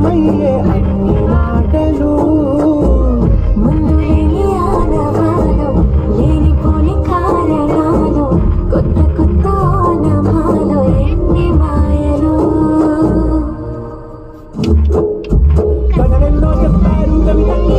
నిజమయ్యే అన్ని మాటలు ముందు లేని ఆనవాలు లేనిపోని కారణాలు కొత్త కొత్త ఆనమాలు ఎన్ని మాయలు కథలెన్నో చెప్పారు కవితల్లో